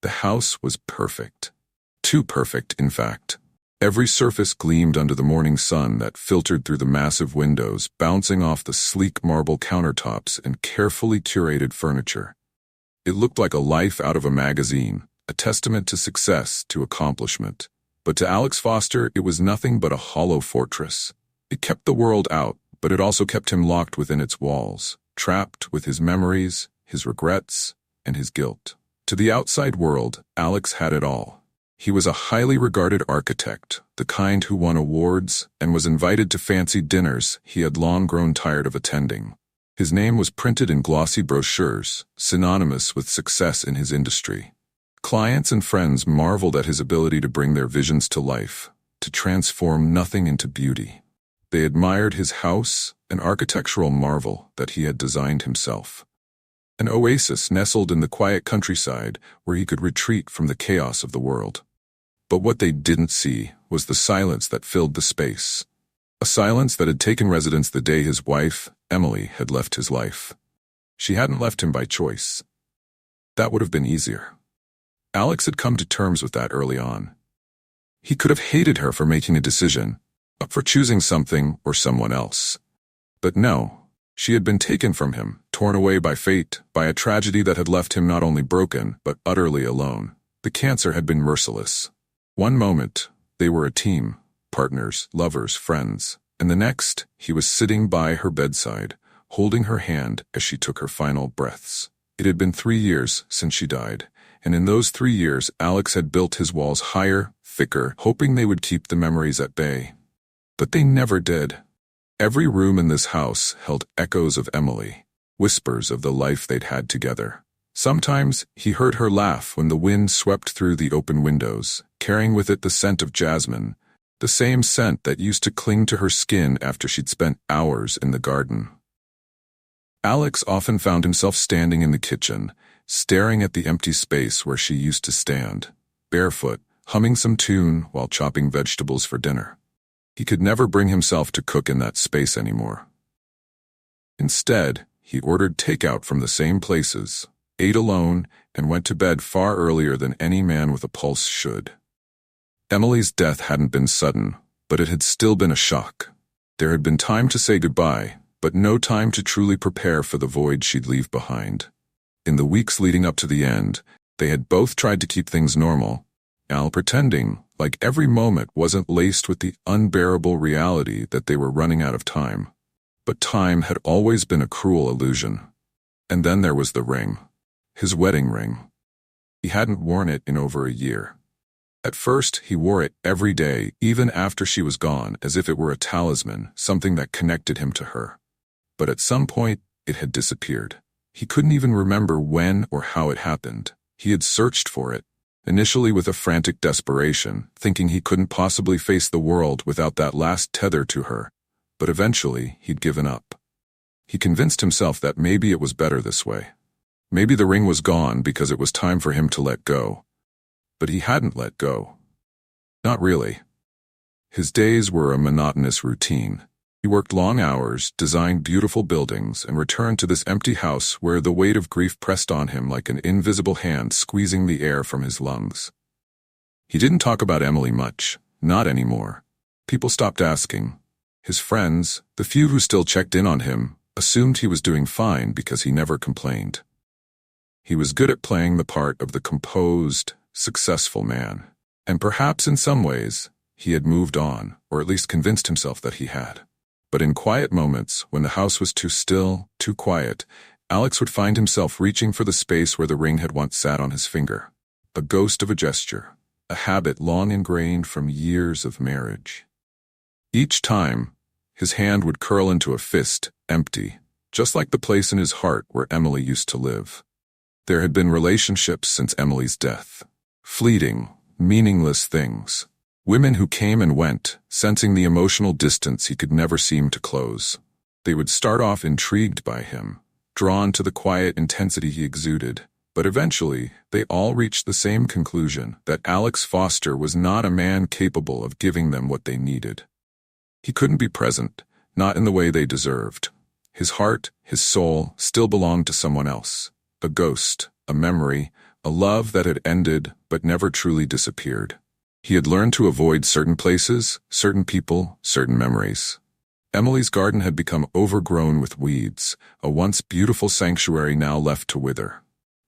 The house was perfect. Too perfect, in fact. Every surface gleamed under the morning sun that filtered through the massive windows, bouncing off the sleek marble countertops and carefully curated furniture. It looked like a life out of a magazine, a testament to success, to accomplishment. But to Alex Foster, it was nothing but a hollow fortress. It kept the world out, but it also kept him locked within its walls, trapped with his memories, his regrets, and his guilt. To the outside world, Alex had it all. He was a highly regarded architect, the kind who won awards and was invited to fancy dinners he had long grown tired of attending. His name was printed in glossy brochures, synonymous with success in his industry. Clients and friends marveled at his ability to bring their visions to life, to transform nothing into beauty. They admired his house, an architectural marvel that he had designed himself. An oasis nestled in the quiet countryside where he could retreat from the chaos of the world. But what they didn't see was the silence that filled the space. A silence that had taken residence the day his wife, Emily, had left his life. She hadn't left him by choice. That would have been easier. Alex had come to terms with that early on. He could have hated her for making a decision, for choosing something or someone else. But no, she had been taken from him, torn away by fate, by a tragedy that had left him not only broken, but utterly alone. The cancer had been merciless. One moment, they were a team, partners, lovers, friends, and the next, he was sitting by her bedside, holding her hand as she took her final breaths. It had been 3 years since she died, and in those 3 years, Alex had built his walls higher, thicker, hoping they would keep the memories at bay. But they never did. Every room in this house held echoes of Emily, whispers of the life they'd had together. Sometimes he heard her laugh when the wind swept through the open windows, carrying with it the scent of jasmine, the same scent that used to cling to her skin after she'd spent hours in the garden. Alex often found himself standing in the kitchen, staring at the empty space where she used to stand, barefoot, humming some tune while chopping vegetables for dinner. He could never bring himself to cook in that space anymore. Instead, he ordered takeout from the same places, ate alone, and went to bed far earlier than any man with a pulse should. Emily's death hadn't been sudden, but it had still been a shock. There had been time to say goodbye, but no time to truly prepare for the void she'd leave behind. In the weeks leading up to the end, they had both tried to keep things normal, Al pretending like every moment wasn't laced with the unbearable reality that they were running out of time. But time had always been a cruel illusion. And then there was the ring. His wedding ring. He hadn't worn it in over a year. At first, he wore it every day, even after she was gone, as if it were a talisman, something that connected him to her. But at some point, it had disappeared. He couldn't even remember when or how it happened. He had searched for it, initially with a frantic desperation, thinking he couldn't possibly face the world without that last tether to her, but eventually he'd given up. He convinced himself that maybe it was better this way. Maybe the ring was gone because it was time for him to let go. But he hadn't let go. Not really. His days were a monotonous routine. He worked long hours, designed beautiful buildings, and returned to this empty house where the weight of grief pressed on him like an invisible hand squeezing the air from his lungs. He didn't talk about Emily much, not anymore. People stopped asking. His friends, the few who still checked in on him, assumed he was doing fine because he never complained. He was good at playing the part of the composed, successful man, and perhaps in some ways, he had moved on, or at least convinced himself that he had. But in quiet moments, when the house was too still, too quiet, Alex would find himself reaching for the space where the ring had once sat on his finger. A ghost of a gesture, a habit long ingrained from years of marriage. Each time, his hand would curl into a fist, empty, just like the place in his heart where Emily used to live. There had been relationships since Emily's death. Fleeting, meaningless things. Women who came and went, sensing the emotional distance he could never seem to close. They would start off intrigued by him, drawn to the quiet intensity he exuded, but eventually they all reached the same conclusion, that Alex Foster was not a man capable of giving them what they needed. He couldn't be present, not in the way they deserved. His heart, his soul, still belonged to someone else. A ghost, a memory, a love that had ended but never truly disappeared. He had learned to avoid certain places, certain people, certain memories. Emily's garden had become overgrown with weeds, a once beautiful sanctuary now left to wither.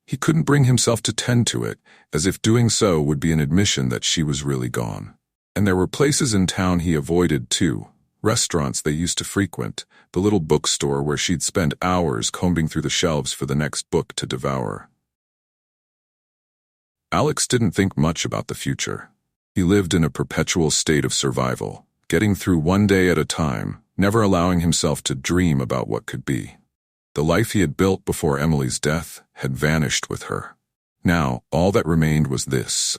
He couldn't bring himself to tend to it, as if doing so would be an admission that she was really gone. And there were places in town he avoided too, restaurants they used to frequent, the little bookstore where she'd spend hours combing through the shelves for the next book to devour. Alex didn't think much about the future. He lived in a perpetual state of survival, getting through one day at a time, never allowing himself to dream about what could be. The life he had built before Emily's death had vanished with her. Now, all that remained was this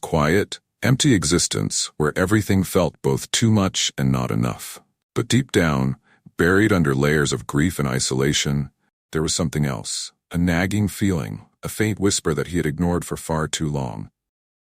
quiet, empty existence where everything felt both too much and not enough. But deep down, buried under layers of grief and isolation, there was something else, a nagging feeling, a faint whisper that he had ignored for far too long.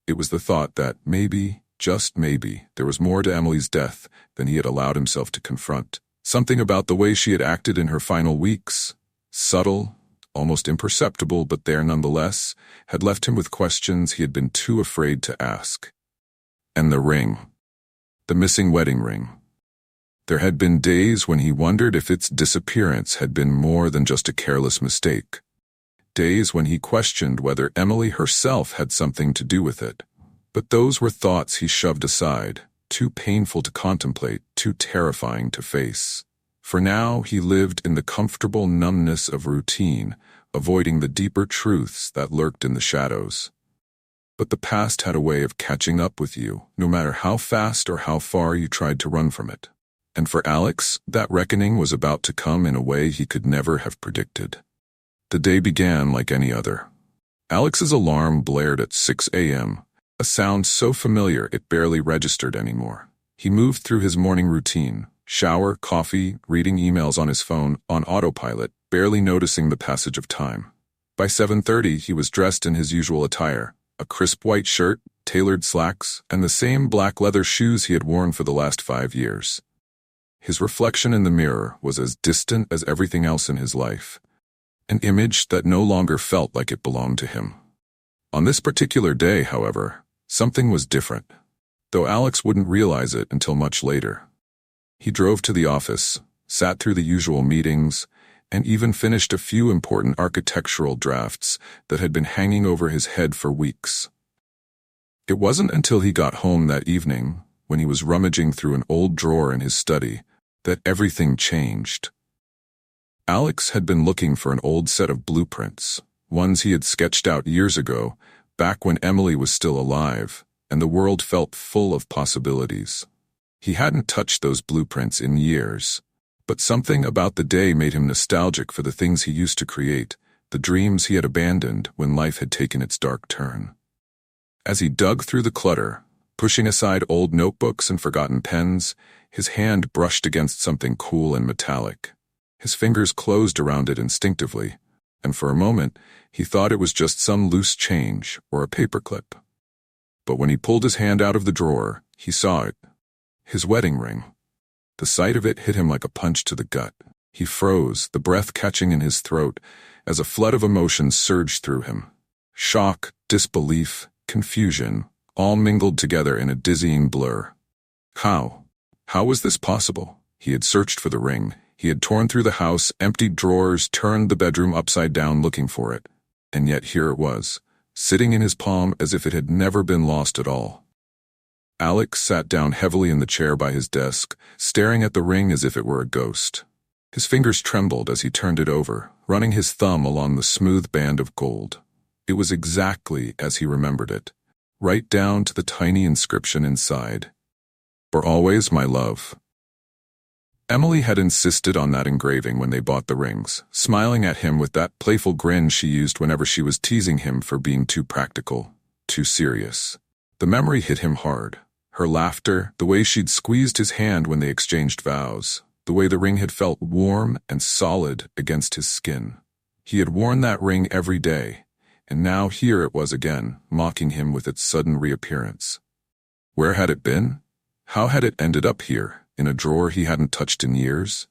It was the thought that maybe, just maybe, there was more to Emily's death than he had allowed himself to confront. Something about the way she had acted in her final weeks, subtle, almost imperceptible but there nonetheless, had left him with questions he had been too afraid to ask. And the ring. The missing wedding ring. There had been days when he wondered if its disappearance had been more than just a careless mistake. Days when he questioned whether Emily herself had something to do with it. But those were thoughts he shoved aside, too painful to contemplate, too terrifying to face. For now he lived in the comfortable numbness of routine, avoiding the deeper truths that lurked in the shadows. But the past had a way of catching up with you, no matter how fast or how far you tried to run from it. And for Alex, that reckoning was about to come in a way he could never have predicted. The day began like any other. Alex's alarm blared at 6 a.m., a sound so familiar it barely registered anymore. He moved through his morning routine, shower, coffee, reading emails on his phone, on autopilot, barely noticing the passage of time. By 7:30, he was dressed in his usual attire, a crisp white shirt, tailored slacks, and the same black leather shoes he had worn for the last 5 years. His reflection in the mirror was as distant as everything else in his life, an image that no longer felt like it belonged to him. On this particular day, however, something was different, though Alex wouldn't realize it until much later. He drove to the office, sat through the usual meetings, and even finished a few important architectural drafts that had been hanging over his head for weeks. It wasn't until he got home that evening, when he was rummaging through an old drawer in his study, that everything changed. Alex had been looking for an old set of blueprints, ones he had sketched out years ago, back when Emily was still alive, and the world felt full of possibilities. He hadn't touched those blueprints in years, but something about the day made him nostalgic for the things he used to create, the dreams he had abandoned when life had taken its dark turn. As he dug through the clutter, pushing aside old notebooks and forgotten pens, his hand brushed against something cool and metallic. His fingers closed around it instinctively, and for a moment he thought it was just some loose change or a paperclip. But when he pulled his hand out of the drawer, he saw it. His wedding ring. The sight of it hit him like a punch to the gut. He froze, the breath catching in his throat, as a flood of emotions surged through him. Shock, disbelief, confusion, all mingled together in a dizzying blur. How? How was this possible? He had searched for the ring. He had torn through the house, emptied drawers, turned the bedroom upside down looking for it. And yet here it was, sitting in his palm as if it had never been lost at all. Alex sat down heavily in the chair by his desk, staring at the ring as if it were a ghost. His fingers trembled as he turned it over, running his thumb along the smooth band of gold. It was exactly as he remembered it, right down to the tiny inscription inside. For always, my love. Emily had insisted on that engraving when they bought the rings, smiling at him with that playful grin she used whenever she was teasing him for being too practical, too serious. The memory hit him hard. Her laughter, the way she'd squeezed his hand when they exchanged vows, the way the ring had felt warm and solid against his skin. He had worn that ring every day, and now here it was again, mocking him with its sudden reappearance. Where had it been? How had it ended up here, in a drawer he hadn't touched in years?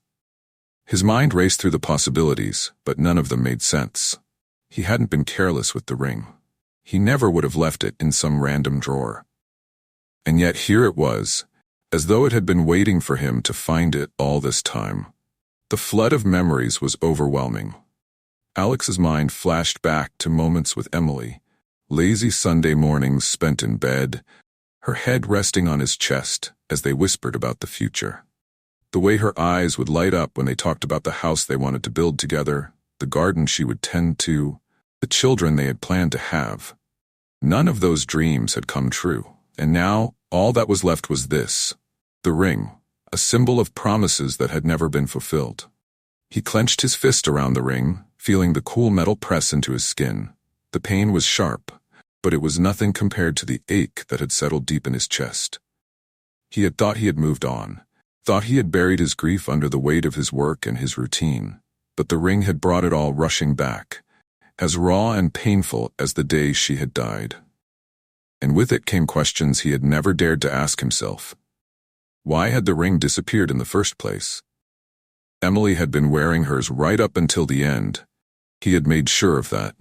His mind raced through the possibilities, but none of them made sense. He hadn't been careless with the ring. He never would have left it in some random drawer. And yet here it was, as though it had been waiting for him to find it all this time. The flood of memories was overwhelming. Alex's mind flashed back to moments with Emily, lazy Sunday mornings spent in bed, her head resting on his chest as they whispered about the future. The way her eyes would light up when they talked about the house they wanted to build together, the garden she would tend to, the children they had planned to have. None of those dreams had come true, and now all that was left was this, the ring, a symbol of promises that had never been fulfilled. He clenched his fist around the ring, feeling the cool metal press into his skin. The pain was sharp, but it was nothing compared to the ache that had settled deep in his chest. He had thought he had moved on, thought he had buried his grief under the weight of his work and his routine, but the ring had brought it all rushing back, as raw and painful as the day she had died. And with it came questions he had never dared to ask himself. Why had the ring disappeared in the first place? Emily had been wearing hers right up until the end. He had made sure of that.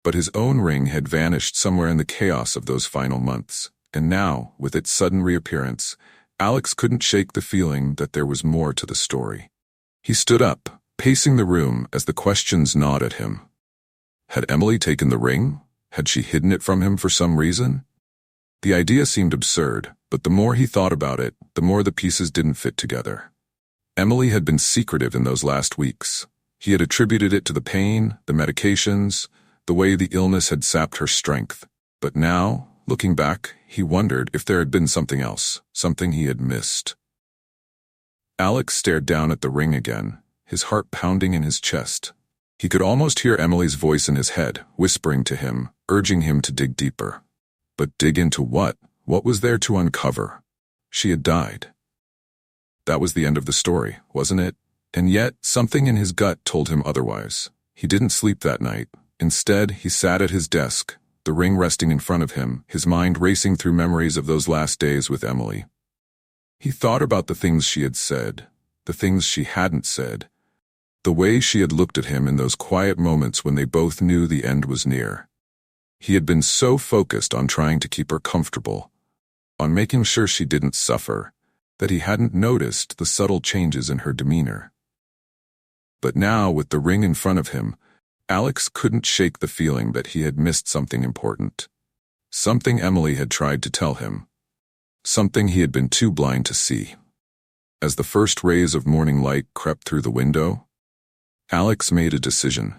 But his own ring had vanished somewhere in the chaos of those final months, and now, with its sudden reappearance, Alex couldn't shake the feeling that there was more to the story. He stood up, pacing the room as the questions gnawed at him. Had Emily taken the ring? Had she hidden it from him for some reason? The idea seemed absurd, but the more he thought about it, the more the pieces didn't fit together. Emily had been secretive in those last weeks. He had attributed it to the pain, the medications, the way the illness had sapped her strength. But now, looking back, he wondered if there had been something else, something he had missed. Alex stared down at the ring again, his heart pounding in his chest. He could almost hear Emily's voice in his head, whispering to him, urging him to dig deeper. But dig into what? What was there to uncover? She had died. That was the end of the story, wasn't it? And yet, something in his gut told him otherwise. He didn't sleep that night. Instead, he sat at his desk, the ring resting in front of him, his mind racing through memories of those last days with Emily. He thought about the things she had said, the things she hadn't said, the way she had looked at him in those quiet moments when they both knew the end was near. He had been so focused on trying to keep her comfortable, on making sure she didn't suffer, that he hadn't noticed the subtle changes in her demeanor. But now, with the ring in front of him, Alex couldn't shake the feeling that he had missed something important. Something Emily had tried to tell him. Something he had been too blind to see. As the first rays of morning light crept through the window, Alex made a decision.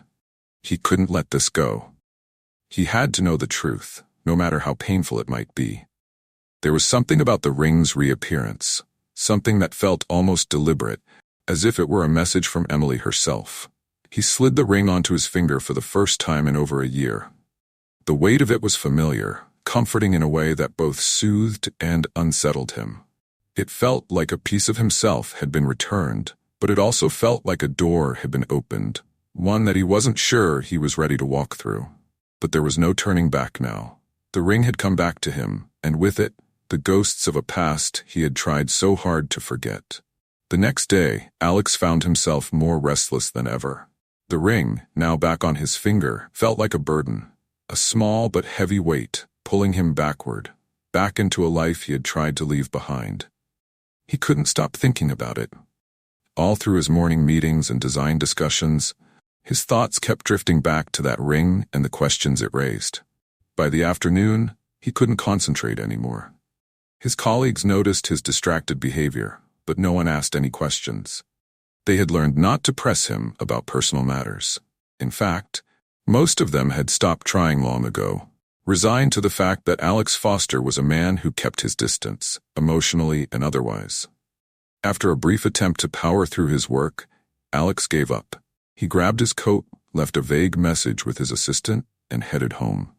He couldn't let this go. He had to know the truth, no matter how painful it might be. There was something about the ring's reappearance, something that felt almost deliberate, as if it were a message from Emily herself. He slid the ring onto his finger for the first time in over a year. The weight of it was familiar, comforting in a way that both soothed and unsettled him. It felt like a piece of himself had been returned, but it also felt like a door had been opened, one that he wasn't sure he was ready to walk through. But there was no turning back now. The ring had come back to him, and with it, the ghosts of a past he had tried so hard to forget. The next day, Alex found himself more restless than ever. The ring, now back on his finger, felt like a burden, a small but heavy weight, pulling him backward, back into a life he had tried to leave behind. He couldn't stop thinking about it. All through his morning meetings and design discussions, his thoughts kept drifting back to that ring and the questions it raised. By the afternoon, he couldn't concentrate anymore. His colleagues noticed his distracted behavior, but no one asked any questions. They had learned not to press him about personal matters. In fact, most of them had stopped trying long ago, resigned to the fact that Alex Foster was a man who kept his distance, emotionally and otherwise. After a brief attempt to power through his work, Alex gave up. He grabbed his coat, left a vague message with his assistant, and headed home.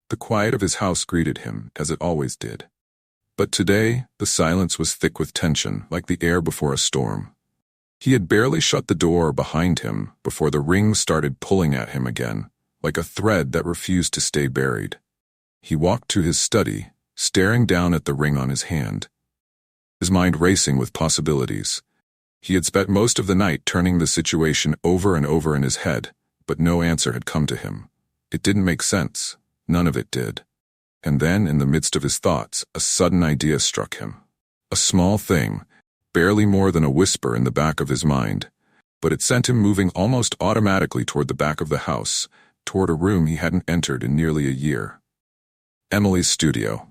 The quiet of his house greeted him, as it always did. But today, the silence was thick with tension, like the air before a storm. He had barely shut the door behind him before the ring started pulling at him again, like a thread that refused to stay buried. He walked to his study, staring down at the ring on his hand, his mind racing with possibilities. He had spent most of the night turning the situation over and over in his head, but no answer had come to him. It didn't make sense. None of it did. And then, in the midst of his thoughts, a sudden idea struck him. A small thing, barely more than a whisper in the back of his mind, but it sent him moving almost automatically toward the back of the house, toward a room he hadn't entered in nearly a year. Emily's studio.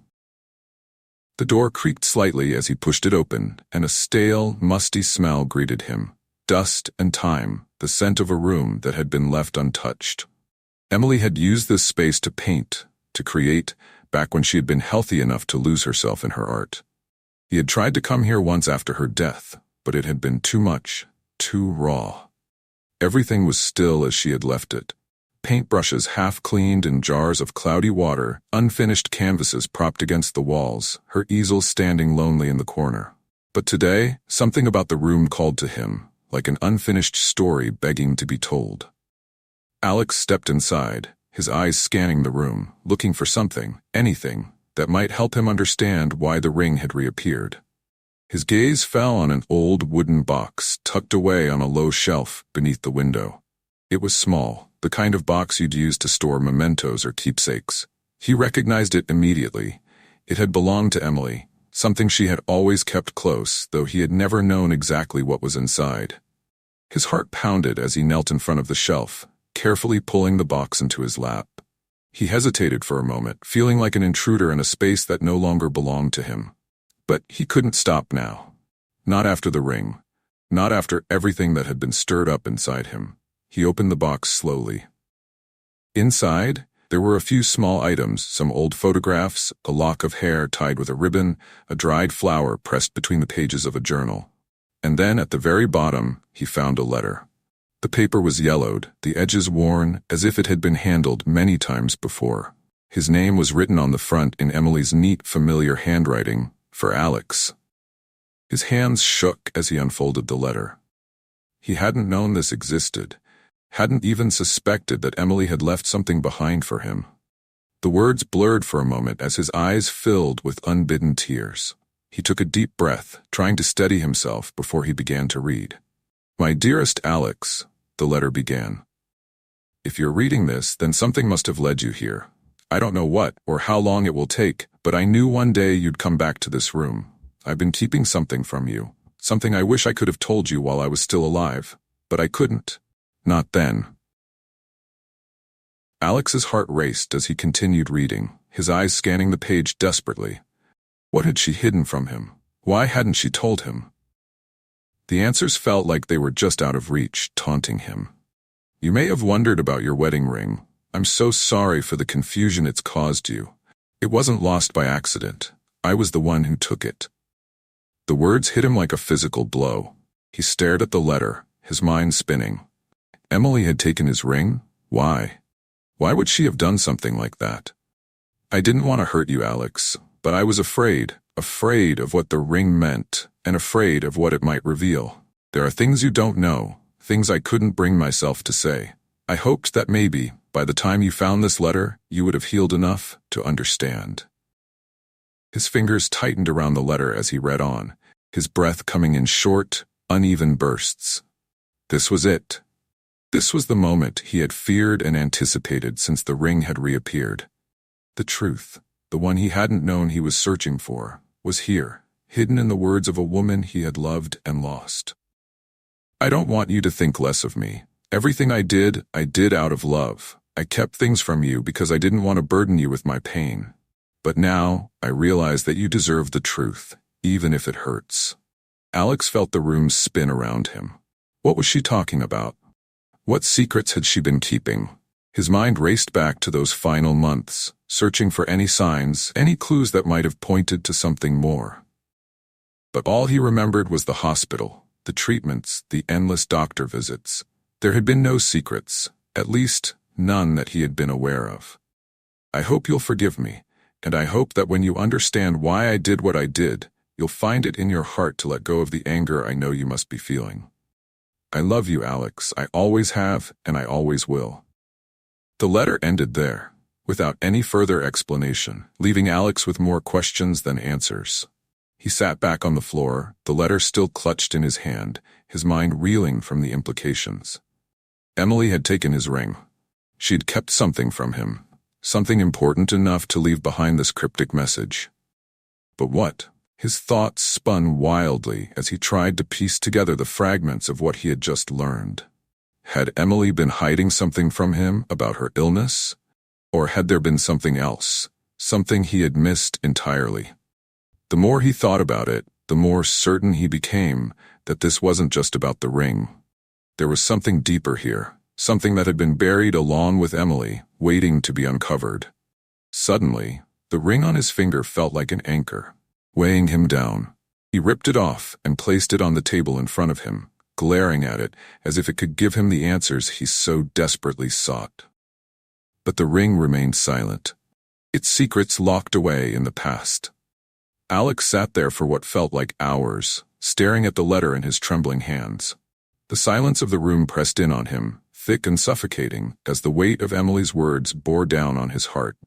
The door creaked slightly as he pushed it open, and a stale, musty smell greeted him. Dust and time, the scent of a room that had been left untouched. Emily had used this space to paint, to create, back when she had been healthy enough to lose herself in her art. He had tried to come here once after her death, but it had been too much, too raw. Everything was still as she had left it. Paintbrushes half-cleaned in jars of cloudy water, unfinished canvases propped against the walls, her easel standing lonely in the corner. But today, something about the room called to him, like an unfinished story begging to be told. Alex stepped inside, his eyes scanning the room, looking for something, anything, that might help him understand why the ring had reappeared. His gaze fell on an old wooden box tucked away on a low shelf beneath the window. It was small, the kind of box you'd use to store mementos or keepsakes. He recognized it immediately. It had belonged to Emily, something she had always kept close, though he had never known exactly what was inside. His heart pounded as he knelt in front of the shelf, carefully pulling the box into his lap. He hesitated for a moment, feeling like an intruder in a space that no longer belonged to him. But he couldn't stop now. Not after the ring. Not after everything that had been stirred up inside him. He opened the box slowly. Inside, there were a few small items, some old photographs, a lock of hair tied with a ribbon, a dried flower pressed between the pages of a journal. And then, at the very bottom, he found a letter. The paper was yellowed, the edges worn, as if it had been handled many times before. His name was written on the front in Emily's neat, familiar handwriting, for Alex. His hands shook as he unfolded the letter. He hadn't known this existed, hadn't even suspected that Emily had left something behind for him. The words blurred for a moment as his eyes filled with unbidden tears. He took a deep breath, trying to steady himself before he began to read. "My dearest Alex," the letter began. "If you're reading this, then something must have led you here. I don't know what or how long it will take, but I knew one day you'd come back to this room. I've been keeping something from you, something I wish I could have told you while I was still alive, but I couldn't. Not then." Alex's heart raced as he continued reading, his eyes scanning the page desperately. What had she hidden from him? Why hadn't she told him? The answers felt like they were just out of reach, taunting him. "You may have wondered about your wedding ring. I'm so sorry for the confusion it's caused you. It wasn't lost by accident. I was the one who took it." The words hit him like a physical blow. He stared at the letter, his mind spinning. Emily had taken his ring? Why? Why would she have done something like that? "I didn't want to hurt you, Alex, but I was afraid of what the ring meant, and afraid of what it might reveal. There are things you don't know, things I couldn't bring myself to say. I hoped that maybe, by the time you found this letter, you would have healed enough to understand." His fingers tightened around the letter as he read on, his breath coming in short, uneven bursts. This was it. This was the moment he had feared and anticipated since the ring had reappeared. The truth, the one he hadn't known he was searching for, was here, hidden in the words of a woman he had loved and lost. "I don't want you to think less of me. Everything I did out of love. I kept things from you because I didn't want to burden you with my pain. But now, I realize that you deserve the truth, even if it hurts." Alex felt the room spin around him. What was she talking about? What secrets had she been keeping? His mind raced back to those final months, searching for any signs, any clues that might have pointed to something more. But all he remembered was the hospital, the treatments, the endless doctor visits. There had been no secrets, at least none that he had been aware of. "I hope you'll forgive me, and I hope that when you understand why I did what I did, you'll find it in your heart to let go of the anger I know you must be feeling. I love you, Alex. I always have, and I always will." The letter ended there, without any further explanation, leaving Alex with more questions than answers. He sat back on the floor, the letter still clutched in his hand, his mind reeling from the implications. Emily had taken his ring. She'd kept something from him, something important enough to leave behind this cryptic message. But what? His thoughts spun wildly as he tried to piece together the fragments of what he had just learned. Had Emily been hiding something from him about her illness? Or had there been something else, something he had missed entirely? The more he thought about it, the more certain he became that this wasn't just about the ring. There was something deeper here, something that had been buried along with Emily, waiting to be uncovered. Suddenly, the ring on his finger felt like an anchor, weighing him down. He ripped it off and placed it on the table in front of him, glaring at it as if it could give him the answers he so desperately sought. But the ring remained silent, its secrets locked away in the past. Alex sat there for what felt like hours, staring at the letter in his trembling hands. The silence of the room pressed in on him, thick and suffocating, as the weight of Emily's words bore down on his heart.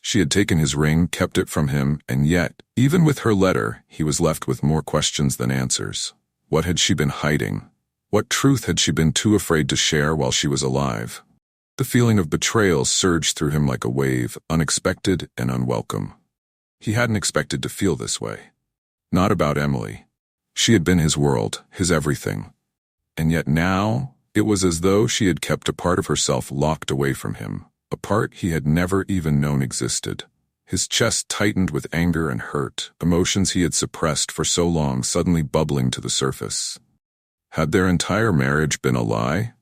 She had taken his ring, kept it from him, and yet, even with her letter, he was left with more questions than answers. What had she been hiding? What truth had she been too afraid to share while she was alive? The feeling of betrayal surged through him like a wave, unexpected and unwelcome. He hadn't expected to feel this way. Not about Emily. She had been his world, his everything. And yet now, it was as though she had kept a part of herself locked away from him, a part he had never even known existed. His chest tightened with anger and hurt, emotions he had suppressed for so long suddenly bubbling to the surface. Had their entire marriage been a lie?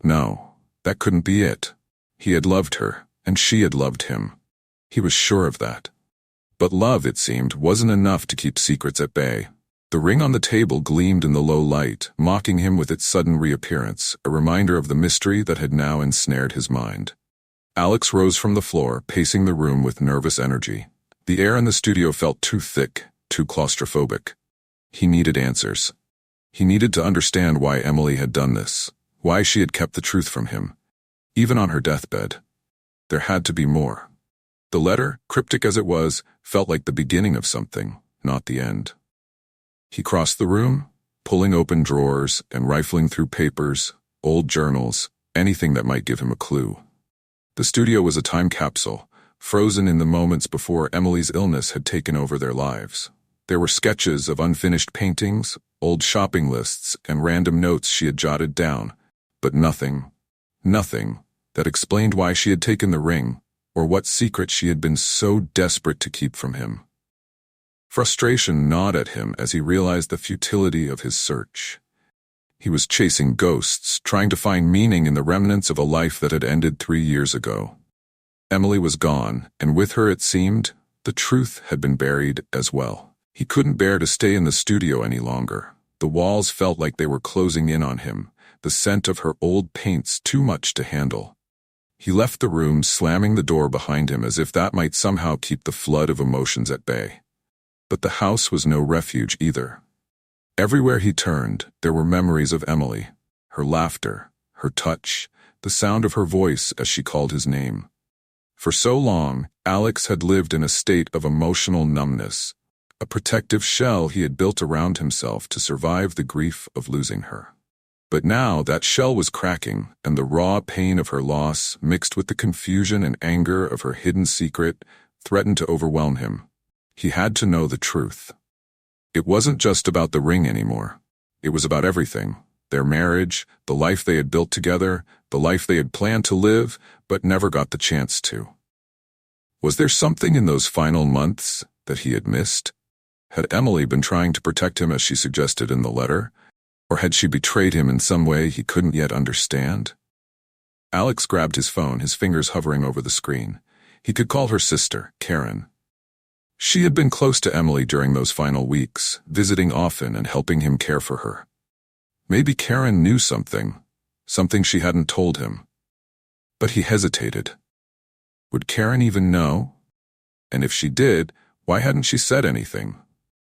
No, that couldn't be it. He had loved her, and she had loved him. He was sure of that. But love, it seemed, wasn't enough to keep secrets at bay. The ring on the table gleamed in the low light, mocking him with its sudden reappearance, a reminder of the mystery that had now ensnared his mind. Alex rose from the floor, pacing the room with nervous energy. The air in the studio felt too thick, too claustrophobic. He needed answers. He needed to understand why Emily had done this, why she had kept the truth from him. Even on her deathbed. There had to be more. The letter, cryptic as it was, felt like the beginning of something, not the end. He crossed the room, pulling open drawers and rifling through papers, old journals, anything that might give him a clue. The studio was a time capsule, frozen in the moments before Emily's illness had taken over their lives. There were sketches of unfinished paintings, old shopping lists, and random notes she had jotted down, but nothing that explained why she had taken the ring, or what secret she had been so desperate to keep from him. Frustration gnawed at him as he realized the futility of his search. He was chasing ghosts, trying to find meaning in the remnants of a life that had ended 3 years ago. Emily was gone, and with her, it seemed, the truth had been buried as well. He couldn't bear to stay in the studio any longer. The walls felt like they were closing in on him, the scent of her old paints too much to handle. He left the room, slamming the door behind him as if that might somehow keep the flood of emotions at bay. But the house was no refuge either. Everywhere he turned, there were memories of Emily, her laughter, her touch, the sound of her voice as she called his name. For so long, Alex had lived in a state of emotional numbness, a protective shell he had built around himself to survive the grief of losing her. But now that shell was cracking, and the raw pain of her loss, mixed with the confusion and anger of her hidden secret, threatened to overwhelm him. He had to know the truth. It wasn't just about the ring anymore. It was about everything. Their marriage, the life they had built together, the life they had planned to live, but never got the chance to. Was there something in those final months that he had missed? Had Emily been trying to protect him as she suggested in the letter? Or had she betrayed him in some way he couldn't yet understand? Alex grabbed his phone, his fingers hovering over the screen. He could call her sister, Karen. She had been close to Emily during those final weeks, visiting often and helping him care for her. Maybe Karen knew something she hadn't told him. But he hesitated. Would Karen even know? And if she did, why hadn't she said anything?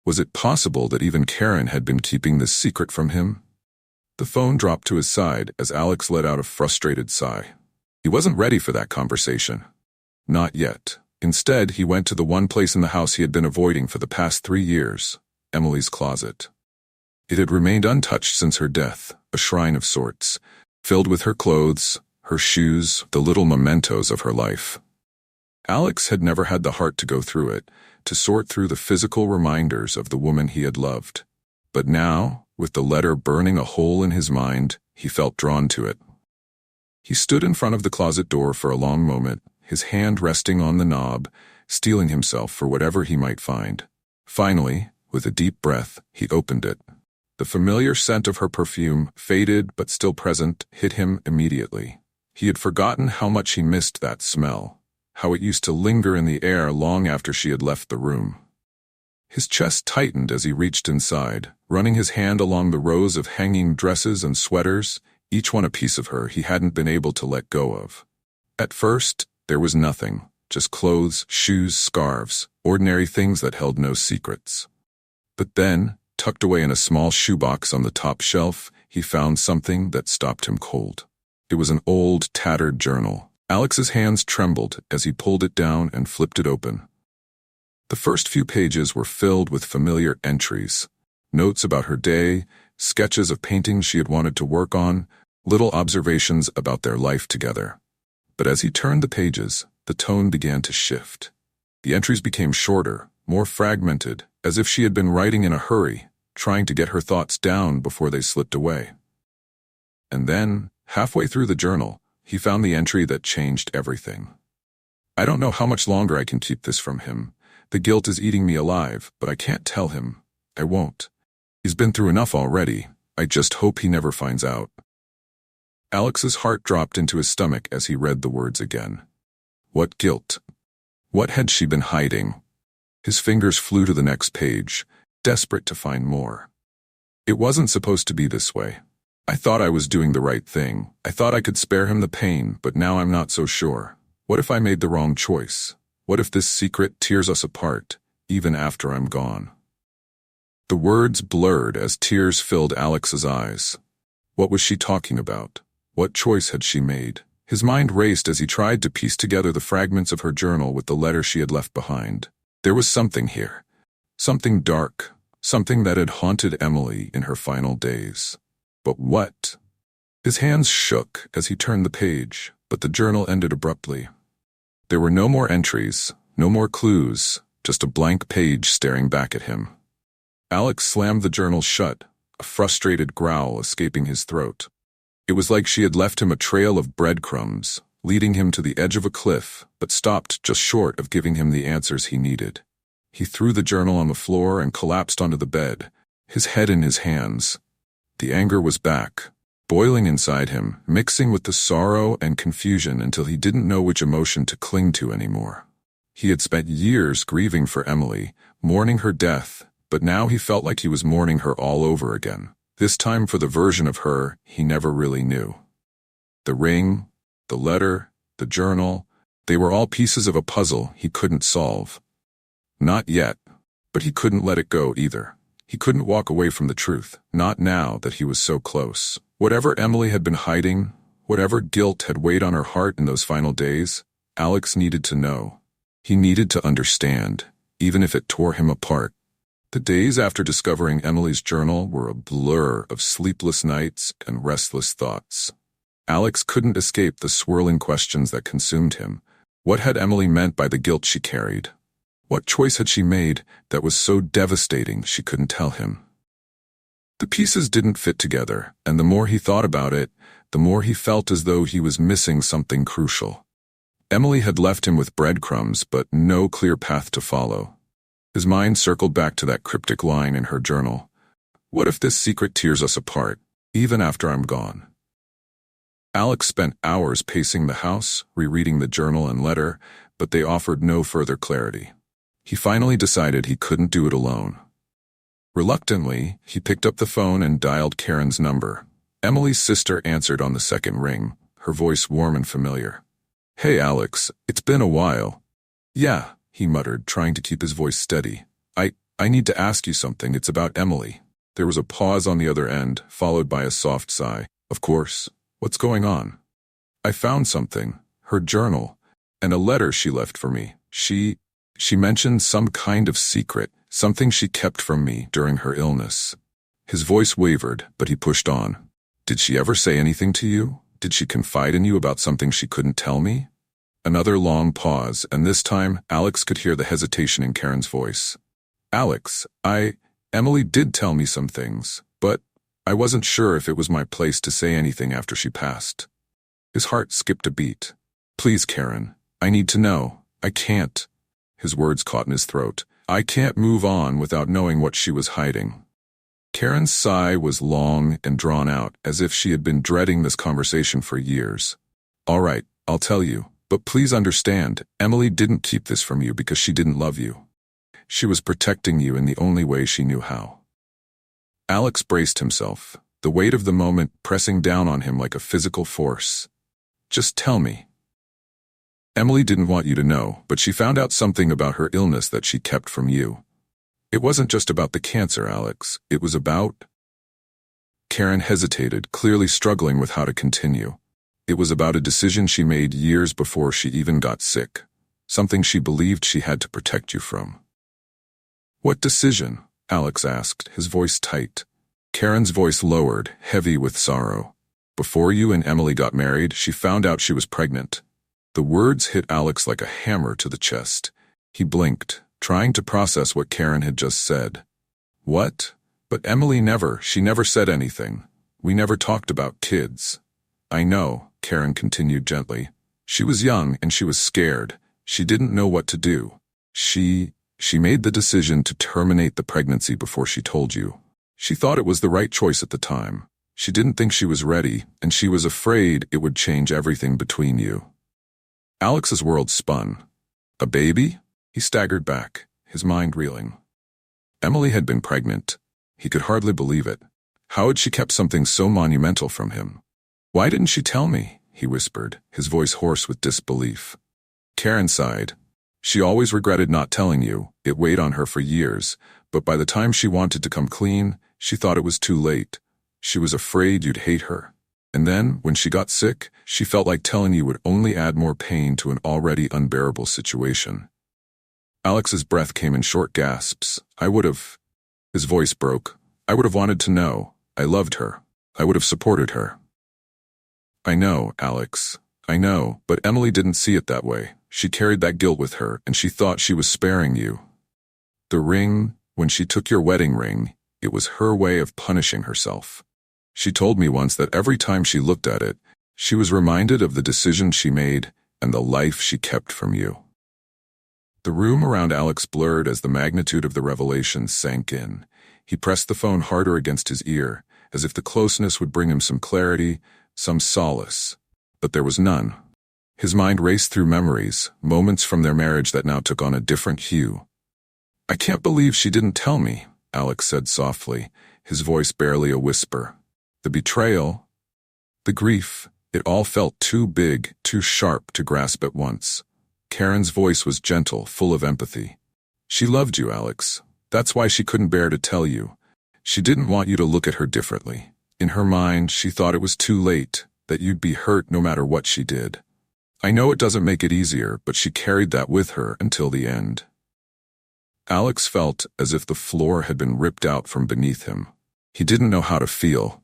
Was it possible that even Karen had been keeping this secret from him? The phone dropped to his side as Alex let out a frustrated sigh. He wasn't ready for that conversation. Not yet. Instead, he went to the one place in the house he had been avoiding for the past 3 years, Emily's closet. It had remained untouched since her death, a shrine of sorts, filled with her clothes, her shoes, the little mementos of her life. Alex had never had the heart to go through it, to sort through the physical reminders of the woman he had loved. But now, with the letter burning a hole in his mind, he felt drawn to it. He stood in front of the closet door for a long moment, his hand resting on the knob, steeling himself for whatever he might find. Finally, with a deep breath, he opened it. The familiar scent of her perfume, faded but still present, hit him immediately. He had forgotten how much he missed that smell, how it used to linger in the air long after she had left the room. His chest tightened as he reached inside, running his hand along the rows of hanging dresses and sweaters, each one a piece of her he hadn't been able to let go of. At first, there was nothing, just clothes, shoes, scarves, ordinary things that held no secrets. But then, tucked away in a small shoebox on the top shelf, he found something that stopped him cold. It was an old, tattered journal. Alex's hands trembled as he pulled it down and flipped it open. The first few pages were filled with familiar entries, notes about her day, sketches of paintings she had wanted to work on, little observations about their life together. But as he turned the pages, the tone began to shift. The entries became shorter, more fragmented, as if she had been writing in a hurry, trying to get her thoughts down before they slipped away. And then, halfway through the journal, he found the entry that changed everything. "I don't know how much longer I can keep this from him. The guilt is eating me alive, but I can't tell him. I won't. He's been through enough already. I just hope he never finds out." Alex's heart dropped into his stomach as he read the words again. What guilt? What had she been hiding? His fingers flew to the next page, desperate to find more. It wasn't supposed to be this way. I thought I was doing the right thing. I thought I could spare him the pain, but now I'm not so sure. What if I made the wrong choice? What if this secret tears us apart, even after I'm gone? The words blurred as tears filled Alex's eyes. What was she talking about? What choice had she made? His mind raced as he tried to piece together the fragments of her journal with the letter she had left behind. There was something here. Something dark. Something that had haunted Emily in her final days. But what? His hands shook as he turned the page, but the journal ended abruptly. There were no more entries, no more clues, just a blank page staring back at him. Alex slammed the journal shut, a frustrated growl escaping his throat. It was like she had left him a trail of breadcrumbs, leading him to the edge of a cliff, but stopped just short of giving him the answers he needed. He threw the journal on the floor and collapsed onto the bed, his head in his hands. The anger was back, boiling inside him, mixing with the sorrow and confusion until he didn't know which emotion to cling to anymore. He had spent years grieving for Emily, mourning her death, but now he felt like he was mourning her all over again. This time for the version of her he never really knew. The ring, the letter, the journal, they were all pieces of a puzzle he couldn't solve. Not yet, but he couldn't let it go either. He couldn't walk away from the truth, not now that he was so close. Whatever Emily had been hiding, whatever guilt had weighed on her heart in those final days, Alex needed to know. He needed to understand, even if it tore him apart. The days after discovering Emily's journal were a blur of sleepless nights and restless thoughts. Alex couldn't escape the swirling questions that consumed him. What had Emily meant by the guilt she carried? What choice had she made that was so devastating she couldn't tell him? The pieces didn't fit together, and the more he thought about it, the more he felt as though he was missing something crucial. Emily had left him with breadcrumbs, but no clear path to follow. His mind circled back to that cryptic line in her journal. What if this secret tears us apart, even after I'm gone? Alex spent hours pacing the house, rereading the journal and letter, but they offered no further clarity. He finally decided he couldn't do it alone. Reluctantly, he picked up the phone and dialed Karen's number. Emily's sister answered on the second ring, her voice warm and familiar. "Hey Alex, it's been a while." "Yeah," he muttered, trying to keep his voice steady. I need to ask you something. It's about Emily." There was a pause on the other end, followed by a soft sigh. "Of course. What's going on?" "I found something. Her journal. And a letter she left for me. She mentioned some kind of secret, something she kept from me during her illness." His voice wavered, but he pushed on. "Did she ever say anything to you? Did she confide in you about something she couldn't tell me?" Another long pause, and this time, Alex could hear the hesitation in Karen's voice. Alex, Emily did tell me some things, but I wasn't sure if it was my place to say anything after she passed. His heart skipped a beat. Please, Karen, I need to know. I can't. His words caught in his throat. I can't move on without knowing what she was hiding. Karen's sigh was long and drawn out, as if she had been dreading this conversation for years. All right, I'll tell you, but please understand, Emily didn't keep this from you because she didn't love you. She was protecting you in the only way she knew how. Alex braced himself, the weight of the moment pressing down on him like a physical force. Just tell me. Emily didn't want you to know, but she found out something about her illness that she kept from you. It wasn't just about the cancer, Alex. It was about... Karen hesitated, clearly struggling with how to continue. It was about a decision she made years before she even got sick. Something she believed she had to protect you from. What decision? Alex asked, his voice tight. Karen's voice lowered, heavy with sorrow. Before you and Emily got married, she found out she was pregnant. The words hit Alex like a hammer to the chest. He blinked, trying to process what Karen had just said. What? But Emily she never said anything. We never talked about kids. I know, Karen continued gently. She was young and she was scared. She didn't know what to do. She made the decision to terminate the pregnancy before she told you. She thought it was the right choice at the time. She didn't think she was ready, and she was afraid it would change everything between you. Alex's world spun. A baby? He staggered back, his mind reeling. Emily had been pregnant. He could hardly believe it. How had she kept something so monumental from him? Why didn't she tell me? He whispered, his voice hoarse with disbelief. Karen sighed. She always regretted not telling you. It weighed on her for years, but by the time she wanted to come clean, she thought it was too late. She was afraid you'd hate her. And then, when she got sick, she felt like telling you would only add more pain to an already unbearable situation. Alex's breath came in short gasps. His voice broke. I would have wanted to know. I loved her. I would have supported her. I know, Alex. I know, but Emily didn't see it that way. She carried that guilt with her, and she thought she was sparing you. The ring, when she took your wedding ring, it was her way of punishing herself. She told me once that every time she looked at it, she was reminded of the decision she made and the life she kept from you. The room around Alex blurred as the magnitude of the revelation sank in. He pressed the phone harder against his ear, as if the closeness would bring him some clarity, some solace. But there was none. His mind raced through memories, moments from their marriage that now took on a different hue. I can't believe she didn't tell me, Alex said softly, his voice barely a whisper. The betrayal, the grief, it all felt too big, too sharp to grasp at once. Karen's voice was gentle, full of empathy. She loved you, Alex. That's why she couldn't bear to tell you. She didn't want you to look at her differently. In her mind, she thought it was too late, that you'd be hurt no matter what she did. I know it doesn't make it easier, but she carried that with her until the end. Alex felt as if the floor had been ripped out from beneath him. He didn't know how to feel.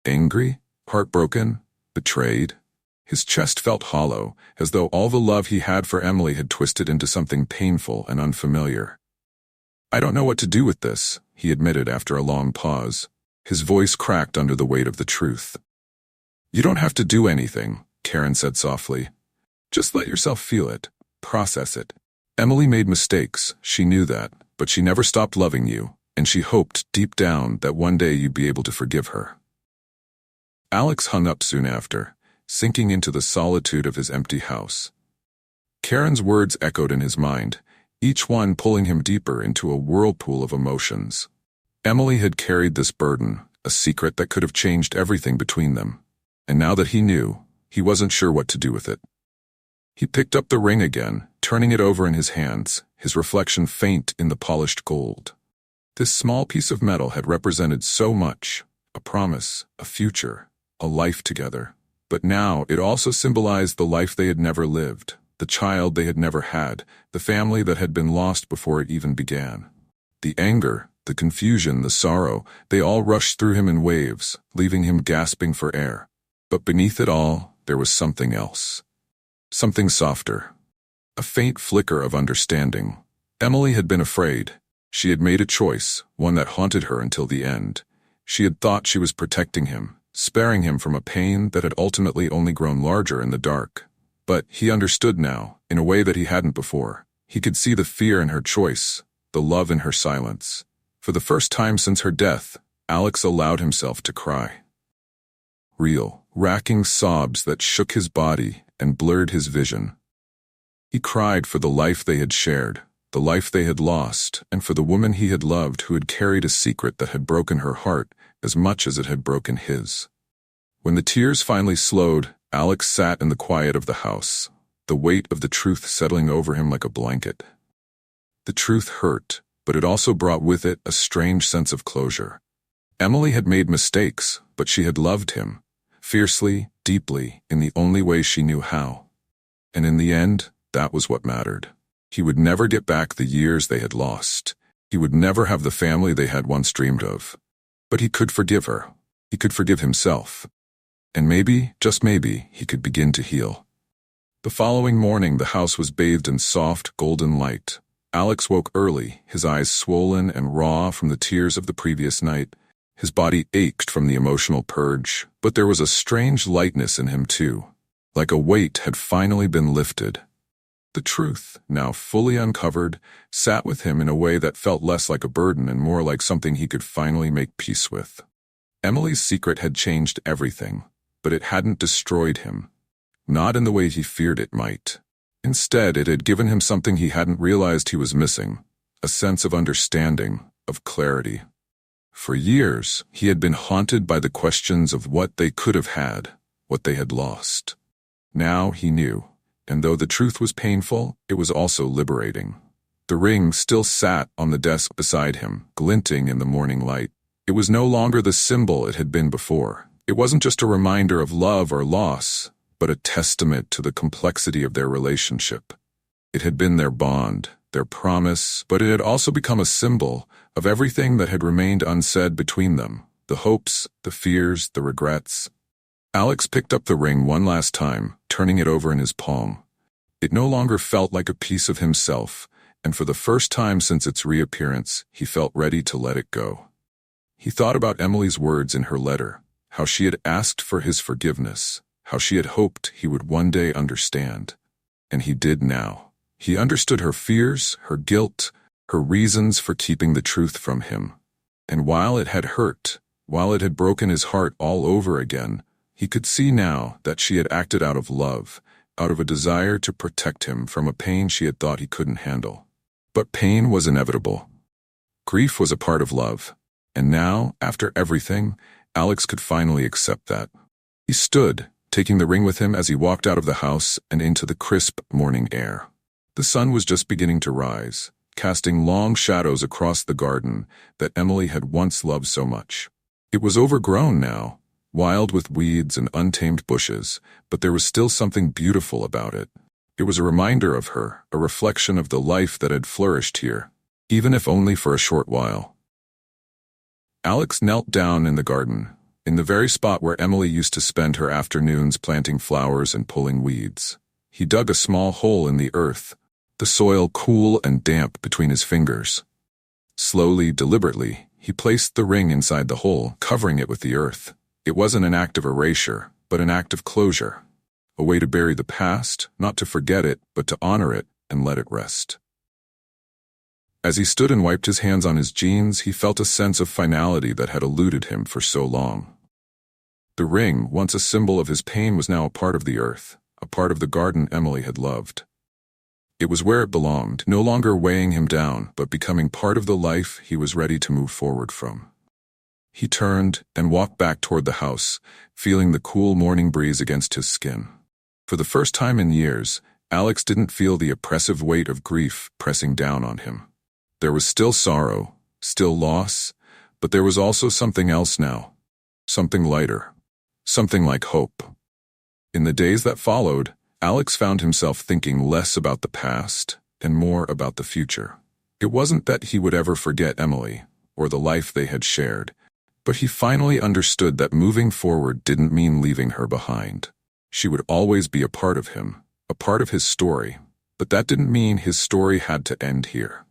Angry? Heartbroken? Betrayed? His chest felt hollow, as though all the love he had for Emily had twisted into something painful and unfamiliar. I don't know what to do with this, he admitted after a long pause. His voice cracked under the weight of the truth. You don't have to do anything, Karen said softly. Just let yourself feel it. Process it. Emily made mistakes, she knew that, but she never stopped loving you, and she hoped deep down that one day you'd be able to forgive her. Alex hung up soon after, sinking into the solitude of his empty house. Karen's words echoed in his mind, each one pulling him deeper into a whirlpool of emotions. Emily had carried this burden, a secret that could have changed everything between them, and now that he knew, he wasn't sure what to do with it. He picked up the ring again, turning it over in his hands, his reflection faint in the polished gold. This small piece of metal had represented so much, a promise, a future, a life together. But now it also symbolized the life they had never lived, the child they had never had, the family that had been lost before it even began. The anger, the confusion, the sorrow, they all rushed through him in waves, leaving him gasping for air. But beneath it all, there was something else. something softer. A faint flicker of understanding. Emily had been afraid. She had made a choice, one that haunted her until the end. She had thought she was protecting him, sparing him from a pain that had ultimately only grown larger in the dark. But he understood now, in a way that he hadn't before. He could see the fear in her choice, the love in her silence. For the first time since her death, Alex allowed himself to cry. Real, racking sobs that shook his body and blurred his vision. He cried for the life they had shared, the life they had lost, and for the woman he had loved who had carried a secret that had broken her heart as much as it had broken his. When the tears finally slowed, Alex sat in the quiet of the house, the weight of the truth settling over him like a blanket. The truth hurt, but it also brought with it a strange sense of closure. Emily had made mistakes, but she had loved him, fiercely, deeply, in the only way she knew how. And in the end, that was what mattered. He would never get back the years they had lost. He would never have the family they had once dreamed of. But he could forgive her. He could forgive himself. And maybe, just maybe, he could begin to heal. The following morning, the house was bathed in soft, golden light. Alex woke early, his eyes swollen and raw from the tears of the previous night. His body ached from the emotional purge, but there was a strange lightness in him too, like a weight had finally been lifted. The truth, now fully uncovered, sat with him in a way that felt less like a burden and more like something he could finally make peace with. Emily's secret had changed everything, but it hadn't destroyed him. Not in the way he feared it might. Instead, it had given him something he hadn't realized he was missing, a sense of understanding, of clarity. For years, he had been haunted by the questions of what they could have had, what they had lost. Now he knew. And though the truth was painful, it was also liberating. The ring still sat on the desk beside him, glinting in the morning light. It was no longer the symbol it had been before. It wasn't just a reminder of love or loss, but a testament to the complexity of their relationship. It had been their bond, their promise, but it had also become a symbol of everything that had remained unsaid between them, the hopes, the fears, the regrets. Alex picked up the ring one last time, turning it over in his palm. It no longer felt like a piece of himself, and for the first time since its reappearance, he felt ready to let it go. He thought about Emily's words in her letter, how she had asked for his forgiveness, how she had hoped he would one day understand. And he did now. He understood her fears, her guilt, her reasons for keeping the truth from him. And while it had hurt, while it had broken his heart all over again, he could see now that she had acted out of love, out of a desire to protect him from a pain she had thought he couldn't handle. But pain was inevitable. Grief was a part of love. And now, after everything, Alex could finally accept that. He stood, taking the ring with him as he walked out of the house and into the crisp morning air. The sun was just beginning to rise, casting long shadows across the garden that Emily had once loved so much. It was overgrown now, wild with weeds and untamed bushes, but there was still something beautiful about it. It was a reminder of her, a reflection of the life that had flourished here, even if only for a short while. Alex knelt down in the garden, in the very spot where Emily used to spend her afternoons planting flowers and pulling weeds. He dug a small hole in the earth, the soil cool and damp between his fingers. Slowly, deliberately, he placed the ring inside the hole, covering it with the earth. It wasn't an act of erasure, but an act of closure. A way to bury the past, not to forget it, but to honor it and let it rest. As he stood and wiped his hands on his jeans, he felt a sense of finality that had eluded him for so long. The ring, once a symbol of his pain, was now a part of the earth, a part of the garden Emily had loved. It was where it belonged, no longer weighing him down, but becoming part of the life he was ready to move forward from. He turned and walked back toward the house, feeling the cool morning breeze against his skin. For the first time in years, Alex didn't feel the oppressive weight of grief pressing down on him. There was still sorrow, still loss, but there was also something else now. Something lighter. Something like hope. In the days that followed, Alex found himself thinking less about the past and more about the future. It wasn't that he would ever forget Emily or the life they had shared, but he finally understood that moving forward didn't mean leaving her behind. She would always be a part of him, a part of his story, but that didn't mean his story had to end here.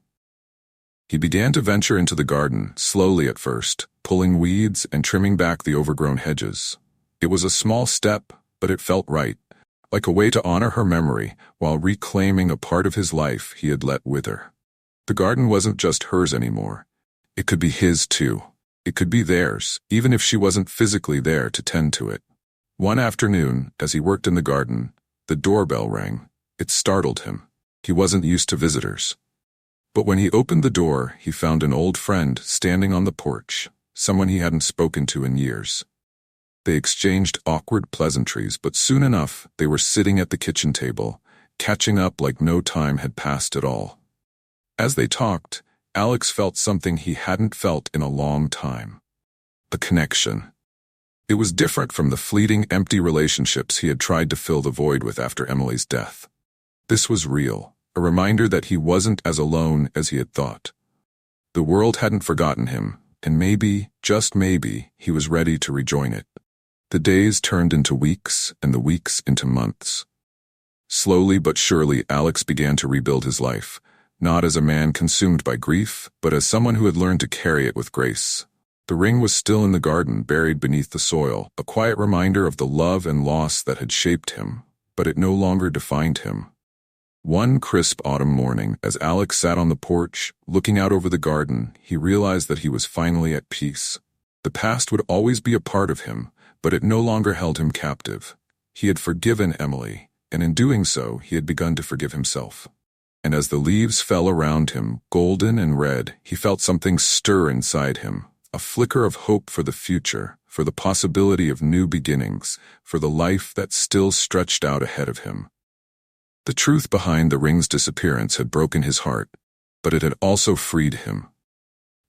He began to venture into the garden, slowly at first, pulling weeds and trimming back the overgrown hedges. It was a small step, but it felt right, like a way to honor her memory while reclaiming a part of his life he had let wither. The garden wasn't just hers anymore. It could be his too. It could be theirs, even if she wasn't physically there to tend to it. One afternoon, as he worked in the garden, the doorbell rang. It startled him. He wasn't used to visitors. But when he opened the door, he found an old friend standing on the porch, someone he hadn't spoken to in years. They exchanged awkward pleasantries, but soon enough they were sitting at the kitchen table, catching up like no time had passed at all. As they talked, Alex felt something he hadn't felt in a long time. A connection. It was different from the fleeting, empty relationships he had tried to fill the void with after Emily's death. This was real, a reminder that he wasn't as alone as he had thought. The world hadn't forgotten him, and maybe, just maybe, he was ready to rejoin it. The days turned into weeks, and the weeks into months. Slowly but surely, Alex began to rebuild his life, not as a man consumed by grief, but as someone who had learned to carry it with grace. The ring was still in the garden, buried beneath the soil, a quiet reminder of the love and loss that had shaped him, but it no longer defined him. One crisp autumn morning, as Alex sat on the porch, looking out over the garden, he realized that he was finally at peace. The past would always be a part of him, but it no longer held him captive. He had forgiven Emily, and in doing so, he had begun to forgive himself. And as the leaves fell around him, golden and red, he felt something stir inside him, a flicker of hope for the future, for the possibility of new beginnings, for the life that still stretched out ahead of him. The truth behind the ring's disappearance had broken his heart, but it had also freed him.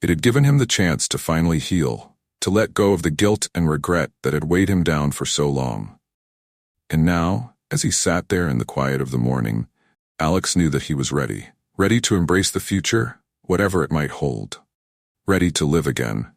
It had given him the chance to finally heal, to let go of the guilt and regret that had weighed him down for so long. And now, as he sat there in the quiet of the morning, Alex knew that he was ready to embrace the future, whatever it might hold. Ready to live again,